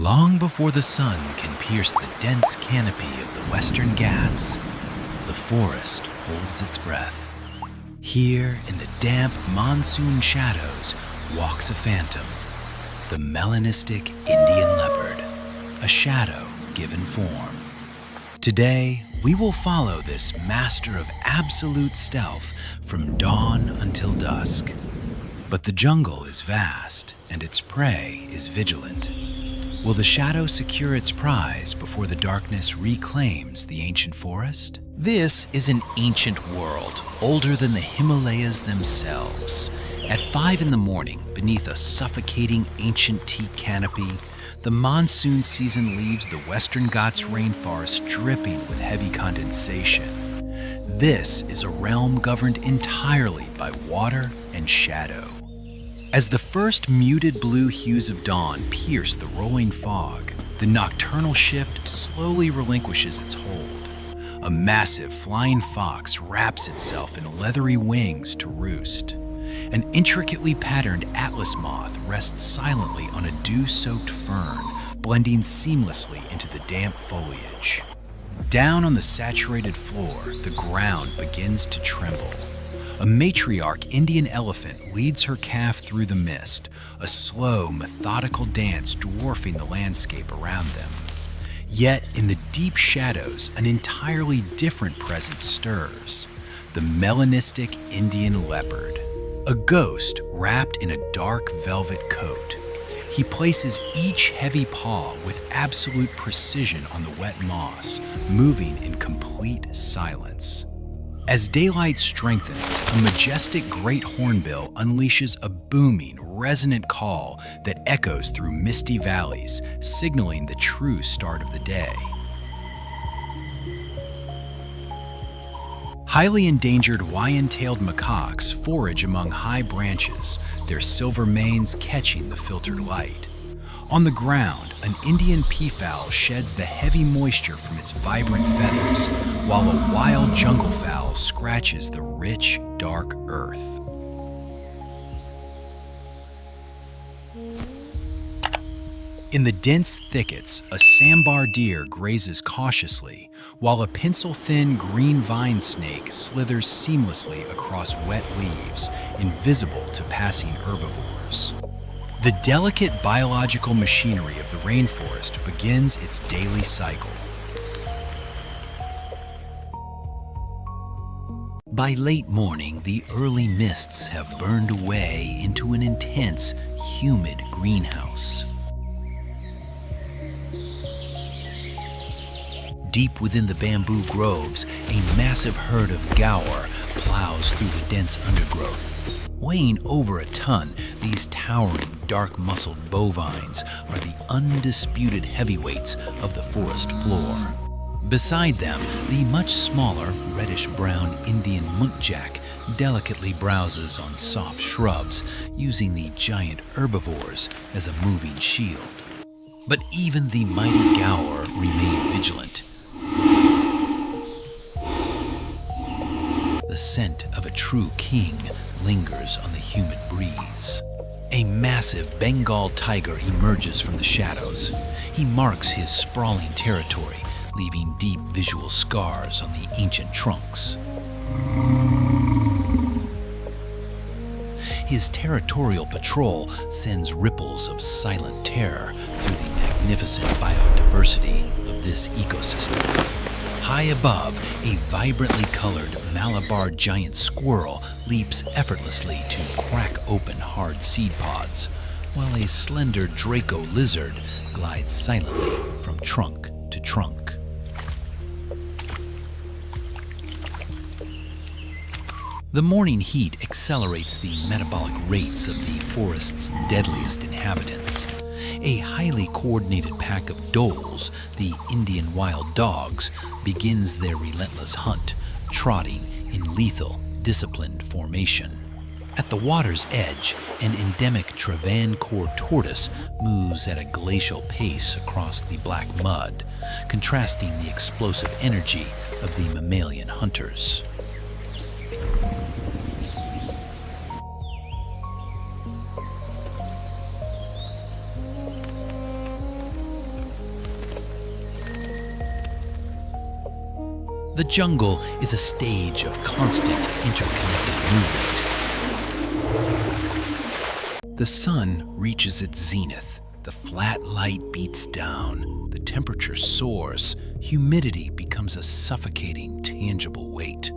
Long before the sun can pierce the dense canopy of the Western Ghats, the forest holds its breath. Here, in the damp monsoon shadows, walks a phantom, the melanistic Indian leopard, a shadow given form. Today, we will follow this master of absolute stealth from dawn until dusk. But the jungle is vast, and its prey is vigilant. Will the shadow secure its prize before the darkness reclaims the ancient forest? This is an ancient world, older than the Himalayas themselves. At 5 in the morning, beneath a suffocating ancient teak canopy, the monsoon season leaves the Western Ghats rainforest dripping with heavy condensation. This is a realm governed entirely by water and shadow. As the first muted blue hues of dawn pierce the rolling fog, the nocturnal shift slowly relinquishes its hold. A massive flying fox wraps itself in leathery wings to roost. An intricately patterned atlas moth rests silently on a dew-soaked fern, blending seamlessly into the damp foliage. Down on the saturated floor, the ground begins to tremble. A matriarch Indian elephant leads her calf through the mist, a slow, methodical dance dwarfing the landscape around them. Yet, in the deep shadows, an entirely different presence stirs: the melanistic Indian leopard. A ghost wrapped in a dark velvet coat. He places each heavy paw with absolute precision on the wet moss, moving in complete silence. As daylight strengthens, a majestic great hornbill unleashes a booming, resonant call that echoes through misty valleys, signaling the true start of the day. Highly endangered Hawaiian-tailed macaques forage among high branches, their silver manes catching the filtered light. On the ground, an Indian peafowl sheds the heavy moisture from its vibrant feathers, while a wild jungle fowl scratches the rich, dark earth. In the dense thickets, a sambar deer grazes cautiously, while a pencil-thin green vine snake slithers seamlessly across wet leaves, invisible to passing herbivores. The delicate biological machinery of the rainforest begins its daily cycle. By late morning, the early mists have burned away into an intense, humid greenhouse. Deep within the bamboo groves, a massive herd of gaur plows through the dense undergrowth. Weighing over a ton, these towering, dark-muscled bovines are the undisputed heavyweights of the forest floor. Beside them, the much smaller, reddish-brown Indian muntjac delicately browses on soft shrubs, using the giant herbivores as a moving shield. But even the mighty gaur remain vigilant. The scent of a true king lingers on the humid breeze. A massive Bengal tiger emerges from the shadows. He marks his sprawling territory, leaving deep visual scars on the ancient trunks. His territorial patrol sends ripples of silent terror through the magnificent biodiversity of this ecosystem. High above, a vibrantly colored Malabar giant squirrel leaps effortlessly to crack open hard seed pods, while a slender Draco lizard glides silently from trunk to trunk. The morning heat accelerates the metabolic rates of the forest's deadliest inhabitants. A highly coordinated pack of dholes, the Indian wild dogs, begins their relentless hunt, trotting in lethal, disciplined formation. At the water's edge, an endemic Travancore tortoise moves at a glacial pace across the black mud, contrasting the explosive energy of the mammalian hunters. The jungle is a stage of constant interconnected movement. The sun reaches its zenith. The flat light beats down. The temperature soars. Humidity becomes a suffocating, tangible weight.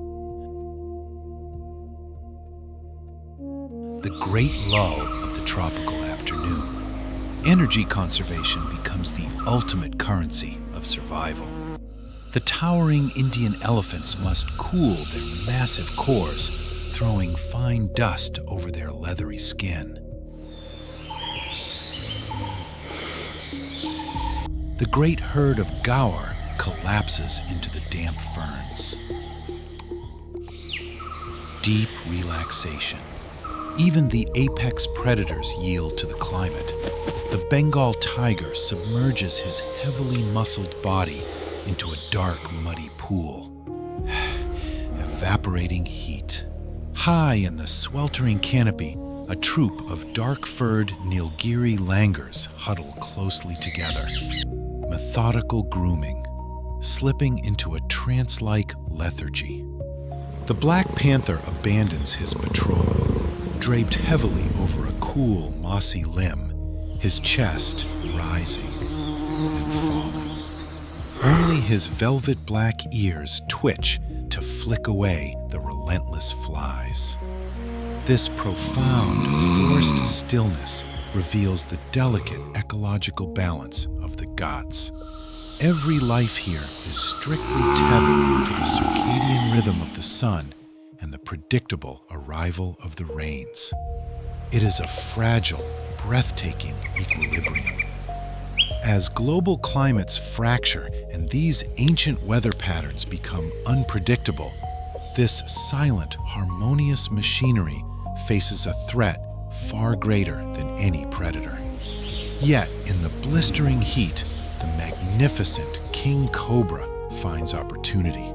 The great lull of the tropical afternoon. Energy conservation becomes the ultimate currency of survival. The towering Indian elephants must cool their massive cores, throwing fine dust over their leathery skin. The great herd of gaur collapses into the damp ferns. Deep relaxation. Even the apex predators yield to the climate. The Bengal tiger submerges his heavily muscled body into a dark, muddy pool. Evaporating heat. High in the sweltering canopy, a troop of dark-furred Nilgiri langurs huddle closely together. Methodical grooming, slipping into a trance-like lethargy. The Black Panther abandons his patrol, draped heavily over a cool, mossy limb, his chest rising and falling. Only his velvet black ears twitch to flick away the relentless flies. This profound forest stillness reveals the delicate ecological balance of the Ghats. Every life here is strictly tethered to the circadian rhythm of the sun and the predictable arrival of the rains. It is a fragile, breathtaking equilibrium. As global climates fracture and these ancient weather patterns become unpredictable, this silent, harmonious machinery faces a threat far greater than any predator. Yet, in the blistering heat, the magnificent king cobra finds opportunity.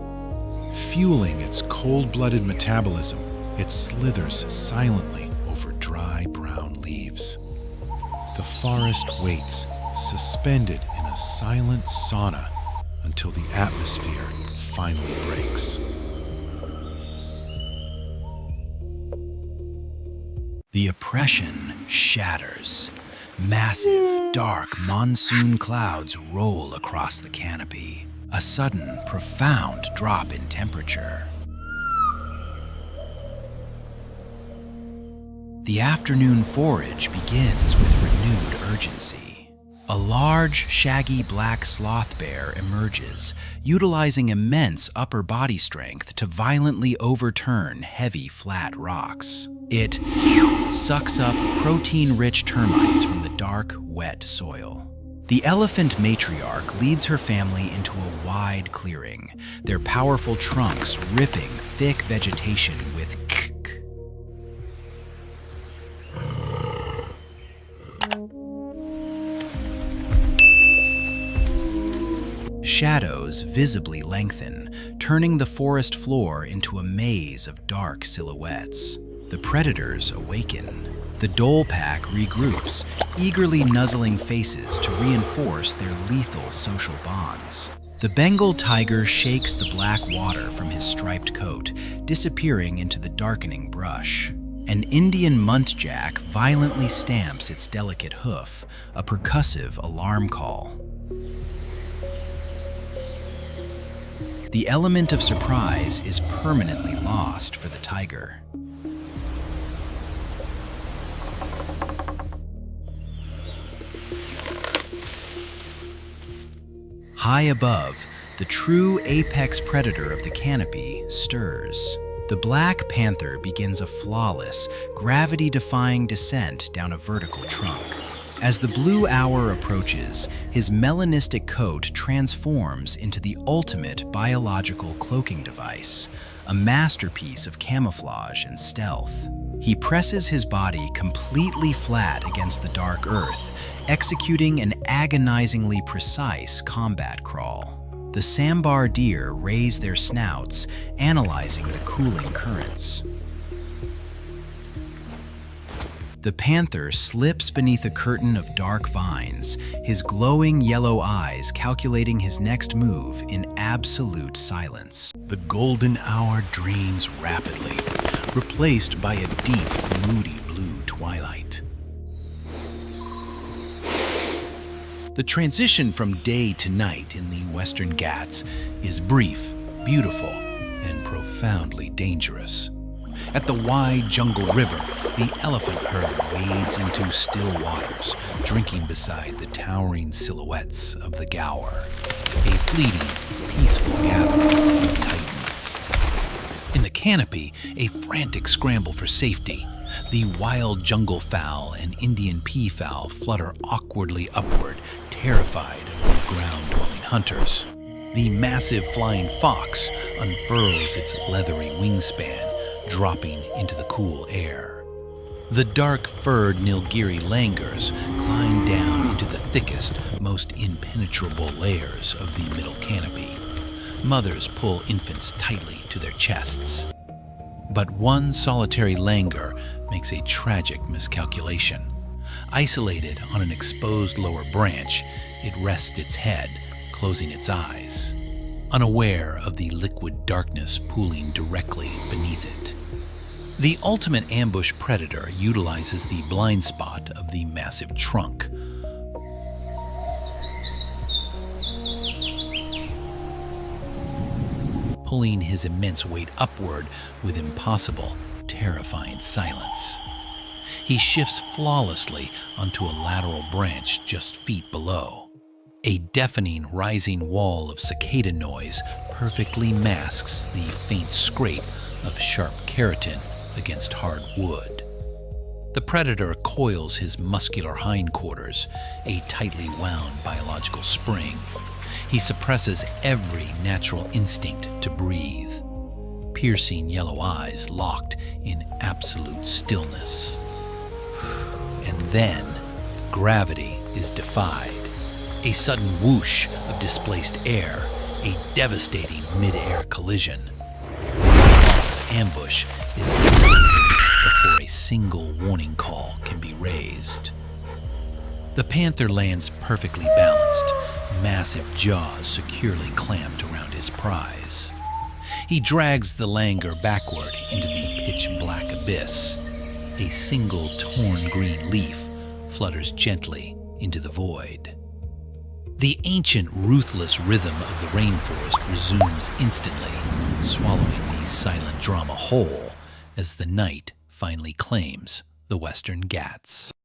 Fueling its cold-blooded metabolism, it slithers silently over dry brown leaves. The forest waits, suspended in a silent sauna, until the atmosphere finally breaks. The oppression shatters. Massive, dark monsoon clouds roll across the canopy. A sudden, profound drop in temperature. The afternoon forage begins with renewed urgency. A large, shaggy black sloth bear emerges, utilizing immense upper body strength to violently overturn heavy, flat rocks. It sucks up protein-rich termites from the dark, wet soil. The elephant matriarch leads her family into a wide clearing, their powerful trunks ripping thick vegetation with k. Shadows visibly lengthen, turning the forest floor into a maze of dark silhouettes. The predators awaken. The dhole pack regroups, eagerly nuzzling faces to reinforce their lethal social bonds. The Bengal tiger shakes the black water from his striped coat, disappearing into the darkening brush. An Indian muntjac violently stamps its delicate hoof, a percussive alarm call. The element of surprise is permanently lost for the tiger. High above, the true apex predator of the canopy stirs. The Black Panther begins a flawless, gravity-defying descent down a vertical trunk. As the blue hour approaches, his melanistic coat transforms into the ultimate biological cloaking device, a masterpiece of camouflage and stealth. He presses his body completely flat against the dark earth, executing an agonizingly precise combat crawl. The sambar deer raise their snouts, analyzing the cooling currents. The panther slips beneath a curtain of dark vines, his glowing yellow eyes calculating his next move in absolute silence. The golden hour drains rapidly, replaced by a deep, moody blue twilight. The transition from day to night in the Western Ghats is brief, beautiful, and profoundly dangerous. At the wide jungle river, the elephant herd wades into still waters, drinking beside the towering silhouettes of the Gower, a fleeting, peaceful gathering of titans. In the Canopy, a frantic scramble for safety. The wild jungle fowl and Indian peafowl flutter awkwardly upward, terrified of the ground-dwelling hunters. The massive flying fox unfurls its leathery wingspan, dropping into the cool air. The dark-furred Nilgiri langurs climb down into the thickest, most impenetrable layers of the middle canopy. Mothers pull infants tightly to their chests. But one solitary langur makes a tragic miscalculation. Isolated on an exposed lower branch, it rests its head, closing its eyes, unaware of the liquid darkness pooling directly beneath it. The ultimate ambush predator utilizes the blind spot of the massive trunk. Pulling his immense weight upward with impossible, terrifying silence. He shifts flawlessly onto a lateral branch just feet below. A deafening rising wall of cicada noise perfectly masks the faint scrape of sharp keratin against hard wood. The predator coils his muscular hindquarters, a tightly wound biological spring. He suppresses every natural instinct to breathe, piercing yellow eyes locked in absolute stillness. And then, gravity is defied. A sudden whoosh of displaced air, a devastating mid-air collision. The ambush is executed before a single warning call can be raised. The panther lands perfectly balanced, massive jaws securely clamped around his prize. He drags the langur backward into the pitch-black abyss. A single torn green leaf flutters gently into the void. The ancient, ruthless rhythm of the rainforest resumes instantly, swallowing the silent drama whole as the night finally claims the Western Ghats.